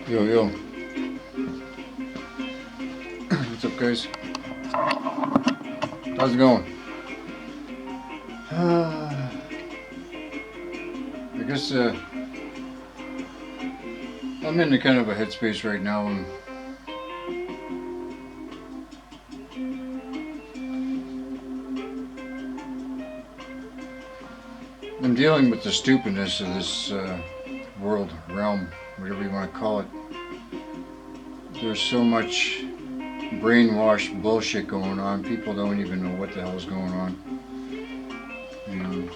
Yo, yo. What's up, guys? How's it going? I guess I'm in a kind of a headspace right now. I'm dealing with the stupidness of this world, realm, whatever you want to call it. There's so much brainwashed bullshit going on. People don't even know what the hell's going on. And,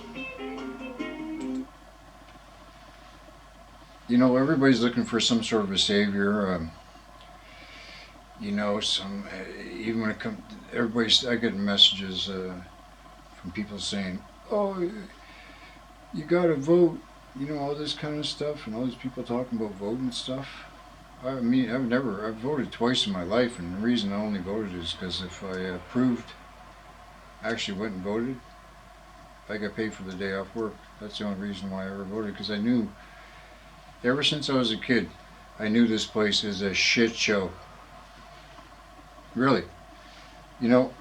everybody's looking for some sort of a savior. Even when it comes, I get messages from people saying, "Oh, you gotta vote," all this kind of stuff, and all these people talking about voting and stuff. I mean, I've voted twice in my life, and the reason I only voted is because if I actually went and voted, I got paid for the day off work. That's the only reason why I ever voted, because I knew, ever since I was a kid, I knew this place is a shit show. Really. You know,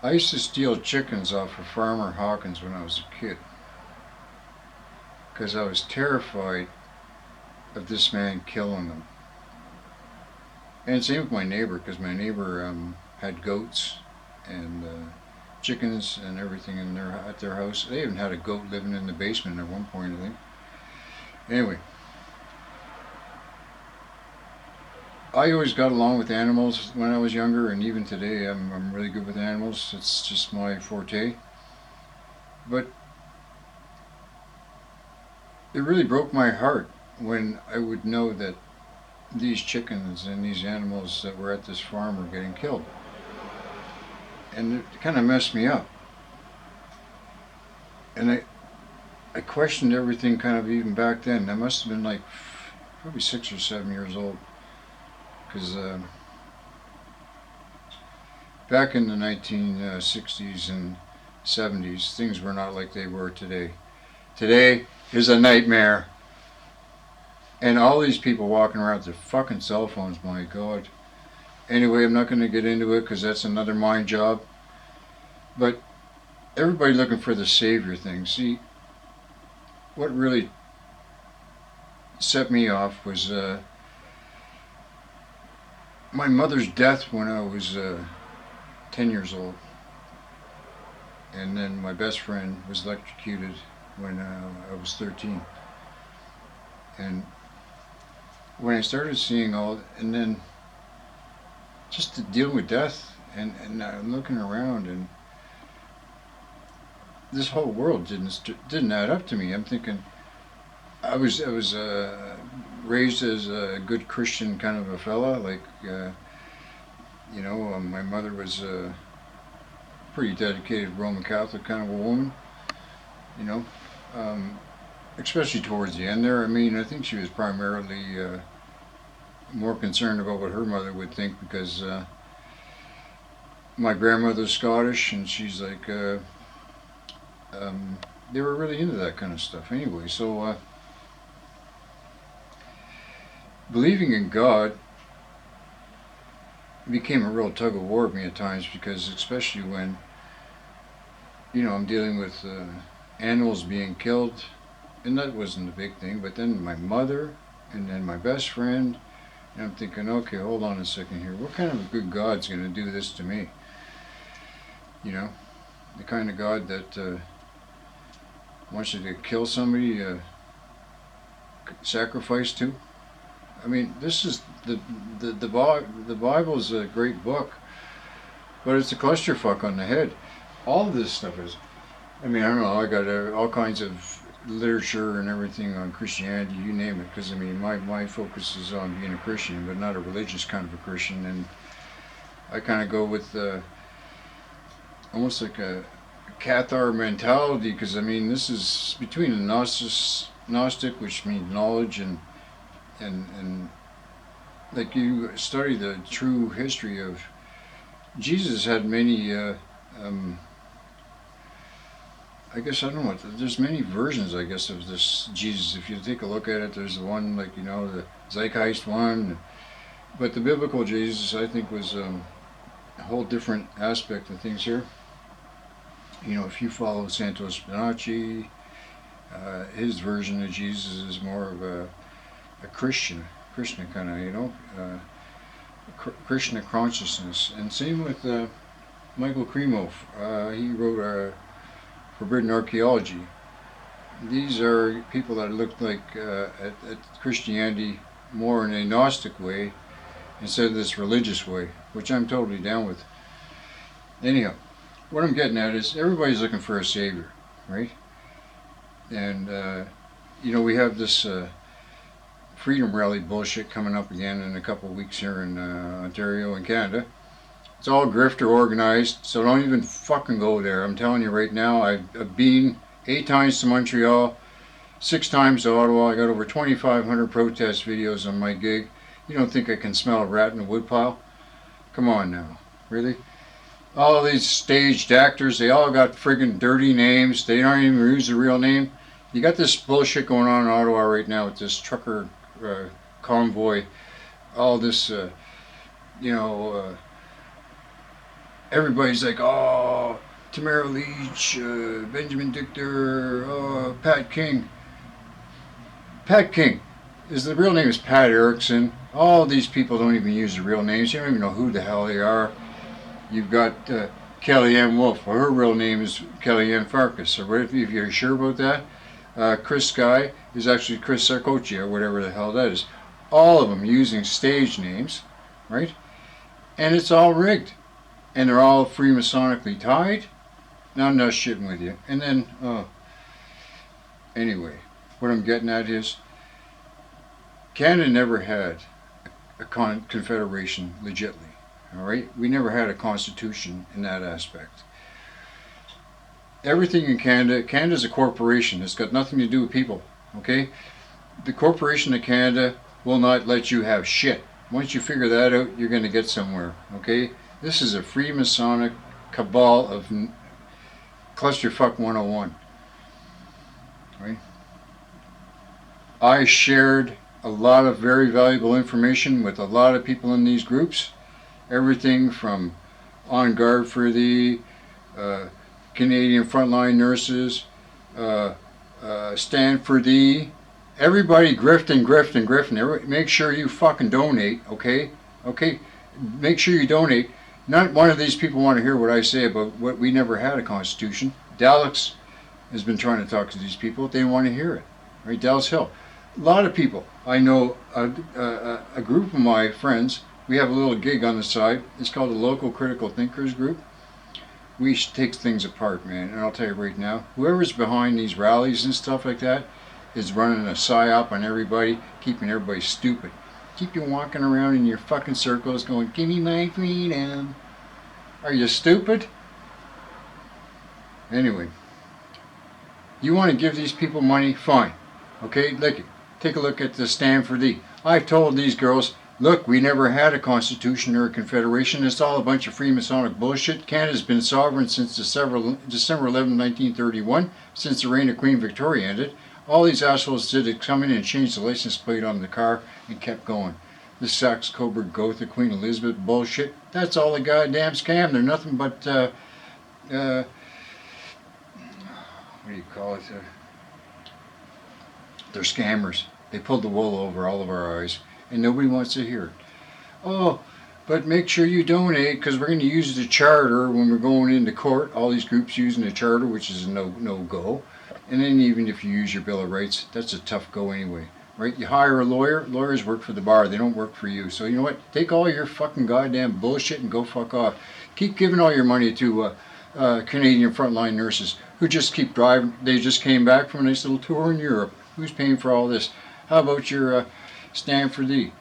I used to steal chickens off of Farmer Hawkins when I was a kid, because I was terrified of this man killing them. And same with my neighbor, because my neighbor had goats and chickens and everything at their house. They even had a goat living in the basement at one point, I think. Anyway, I always got along with animals when I was younger, and even today I'm really good with animals. It's just my forte. But it really broke my heart when I would know that these chickens and these animals that were at this farm were getting killed. And it kind of messed me up. And I questioned everything kind of even back then. I must have been like probably 6 or 7 years old. Because back in the 1960s and 70s, things were not like they were today. Today is a nightmare. And all these people walking around with their fucking cell phones, my God. Anyway, I'm not going to get into it because that's another mind job. But everybody looking for the savior thing. See, what really set me off was my mother's death when I was 10 years old. And then my best friend was electrocuted when I was 13. And when I started seeing and then just dealing with death, and I'm looking around, and this whole world didn't add up to me. I'm thinking, I was raised as a good Christian kind of a fella, like my mother was a pretty dedicated Roman Catholic kind of a woman, you know, especially towards the end there. I mean, I think she was primarily more concerned about what her mother would think, because my grandmother's Scottish, and she's like, they were really into that kind of stuff anyway. So believing in God became a real tug of war with me at times, because especially when, I'm dealing with animals being killed, and that wasn't a big thing, but then my mother, and then my best friend, and I'm thinking, okay, hold on a second here. What kind of a good God's going to do this to me? The kind of God that wants you to kill somebody, sacrifice to. I mean, this is the Bible is a great book, but it's a clusterfuck on the head. All of this stuff is. I mean, I don't know. I got all kinds of literature and everything on Christianity, you name it, because I mean, my focus is on being a Christian, but not a religious kind of a Christian, and I kind of go with almost like a Cathar mentality, because I mean, this is between the Gnostic, which means knowledge, and like, you study the true history of Jesus. Had many I guess I don't know what. There's many versions, I guess, of this Jesus. If you take a look at it, there's the one like the Zeitgeist one, but the biblical Jesus, I think, was a whole different aspect of things here. If you follow Santos Bonacci, his version of Jesus is more of a Krishna kind of, Krishna consciousness. And same with Michael Kremov. He wrote Forbidden Archaeology. These are people that look like at Christianity more in a Gnostic way instead of this religious way, which I'm totally down with. Anyhow, what I'm getting at is everybody's looking for a savior, right? And we have this freedom rally bullshit coming up again in a couple of weeks here in Ontario and Canada. It's all grifter organized, so don't even fucking go there. I'm telling you right now, I've been 8 times to Montreal, 6 times to Ottawa. I got over 2,500 protest videos on my gig. You don't think I can smell a rat in a woodpile? Come on now, really? All these staged actors, they all got friggin' dirty names. They don't even use the real name. You got this bullshit going on in Ottawa right now with this trucker convoy. All this, everybody's like, oh, Tamara Leach, Benjamin Dichter, Pat King. Pat King. The real name is Pat Erickson. All these people don't even use the real names. You don't even know who the hell they are. You've got Kellyanne Wolf. Well, her real name is Kellyanne Farkas. So if you're sure about that, Chris Sky is actually Chris Sarkozy or whatever the hell that is. All of them using stage names, right? And it's all rigged. And they're all Freemasonically tied. Now I'm not shitting with you. And then, anyway, what I'm getting at is Canada never had a confederation legitly. All right? We never had a constitution in that aspect. Everything in Canada's a corporation. It's got nothing to do with people, okay? The corporation of Canada will not let you have shit. Once you figure that out, you're going to get somewhere, okay? This is a Freemasonic cabal of clusterfuck 101, right? I shared a lot of very valuable information with a lot of people in these groups. Everything from On Guard for the Canadian Frontline Nurses, Stand for the, everybody grifting. Make sure you fucking donate, okay? Okay? Make sure you donate. Not one of these people want to hear what I say about what we never had a constitution. Dallas has been trying to talk to these people. They want to hear it, right? Dallas Hill. A lot of people. I know a group of my friends. We have a little gig on the side. It's called the Local Critical Thinkers Group. We take things apart, man. And I'll tell you right now, whoever's behind these rallies and stuff like that is running a psyop on everybody, keeping everybody stupid. Keep you walking around in your fucking circles going, give me my freedom. Are you stupid? Anyway, you want to give these people money? Fine. Okay, take a look at the Stand for Thee. I've told these girls, look, we never had a constitution or a confederation. It's all a bunch of Freemasonic bullshit. Canada's been sovereign since December 11, 1931, since the reign of Queen Victoria ended. All these assholes did is come in and change the license plate on the car and kept going. This Saxe Coburg Gotha Queen Elizabeth bullshit, that's all a goddamn scam. They're nothing but, what do you call it? They're scammers. They pulled the wool over all of our eyes, and nobody wants to hear it. Oh, but make sure you donate, because we're going to use the charter when we're going into court. All these groups using the charter, which is a no-go. And then even if you use your Bill of Rights, that's a tough go anyway, right? You hire a lawyer. Lawyers work for the bar. They don't work for you. So you know what? Take all your fucking goddamn bullshit and go fuck off. Keep giving all your money to Canadian Frontline Nurses who just keep driving. They just came back from a nice little tour in Europe. Who's paying for all this? How about your Stand for Thee?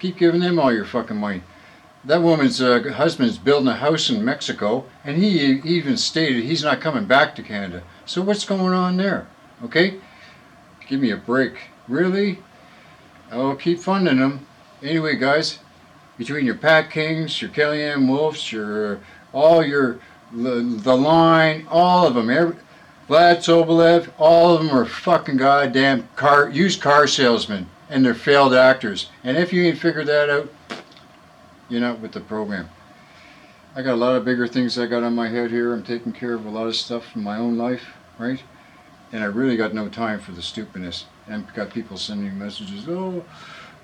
Keep giving them all your fucking money. That woman's husband's building a house in Mexico, and he even stated he's not coming back to Canada. So what's going on there? Okay? Give me a break. Really? I'll keep funding them. Anyway, guys, between your Pat Kings, your Kellyanne Wolfs, the line, all of them, Vlad Sobolev, all of them are fucking goddamn used car salesmen, and they're failed actors. And if you ain't figured that out, you're not with the program. I got a lot of bigger things I got on my head here. I'm taking care of a lot of stuff in my own life, right? And I really got no time for the stupidness. And I've got people sending messages, oh,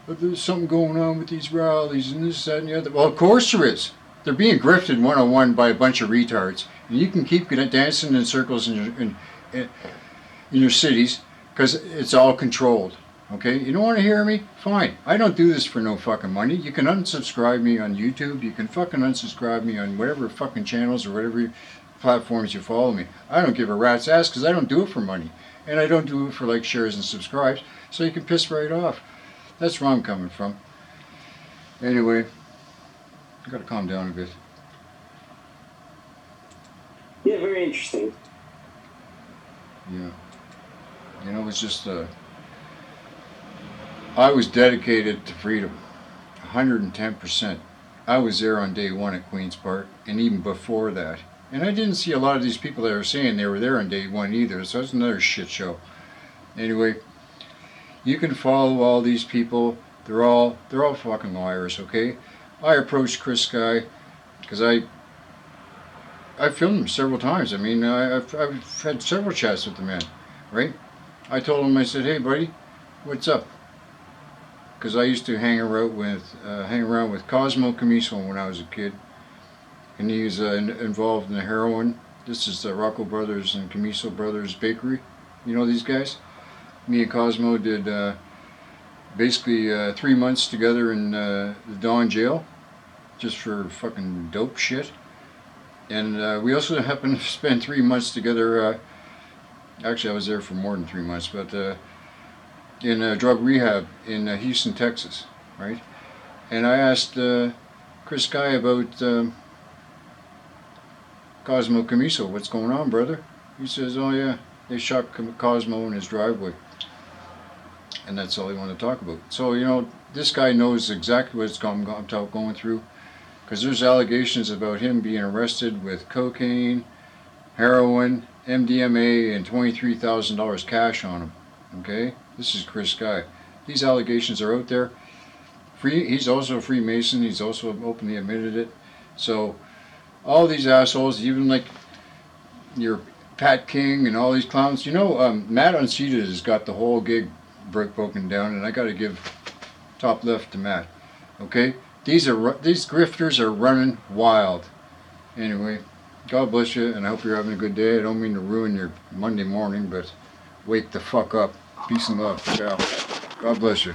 but there's something going on with these rallies and this, that, and the other. Well, of course there is. They're being grifted one-on-one by a bunch of retards. And you can keep dancing in circles in your cities because it's all controlled. Okay? You don't want to hear me? Fine. I don't do this for no fucking money. You can unsubscribe me on YouTube. You can fucking unsubscribe me on whatever fucking channels or whatever platforms you follow me. I don't give a rat's ass because I don't do it for money. And I don't do it for like shares and subscribes. So you can piss right off. That's where I'm coming from. Anyway, I gotta calm down a bit. Yeah, very interesting. Yeah. You know, it's just, I was dedicated to freedom. 110%. I was there on day one at Queen's Park, and even before that. And I didn't see a lot of these people that were saying they were there on day one either, so it's another shit show. Anyway, you can follow all these people. They're all fucking liars, okay? I approached Chris Guy because I filmed him several times. I mean, I've had several chats with the man, right? I told him, I said, hey buddy, what's up? Because I used to hang around with Cosmo Camiso when I was a kid, and he was involved in the heroin. This is the Rocco Brothers and Camiso Brothers Bakery. You know these guys? Me and Cosmo did basically 3 months together in the Dawn jail, just for fucking dope shit. And we also happened to spend 3 months together. Actually, I was there for more than 3 months, but in drug rehab in Houston, Texas, right? And I asked Chris Guy about Cosmo Camiso. What's going on, brother? He says, oh yeah, they shot Cosmo in his driveway. And that's all he wanted to talk about. So, you know, this guy knows exactly what I'm going through. Because there's allegations about him being arrested with cocaine, heroin, MDMA, and $23,000 cash on him. Okay? This is Chris Guy. These allegations are out there. He's also a Freemason. He's also openly admitted it. So, all these assholes, even like your Pat King and all these clowns, you know, Matt Unseated has got the whole gig broken down, and I got to give top left to Matt. Okay? These grifters are running wild. Anyway, God bless you, and I hope you're having a good day. I don't mean to ruin your Monday morning, but wake the fuck up. Peace and love. Ciao. God bless you.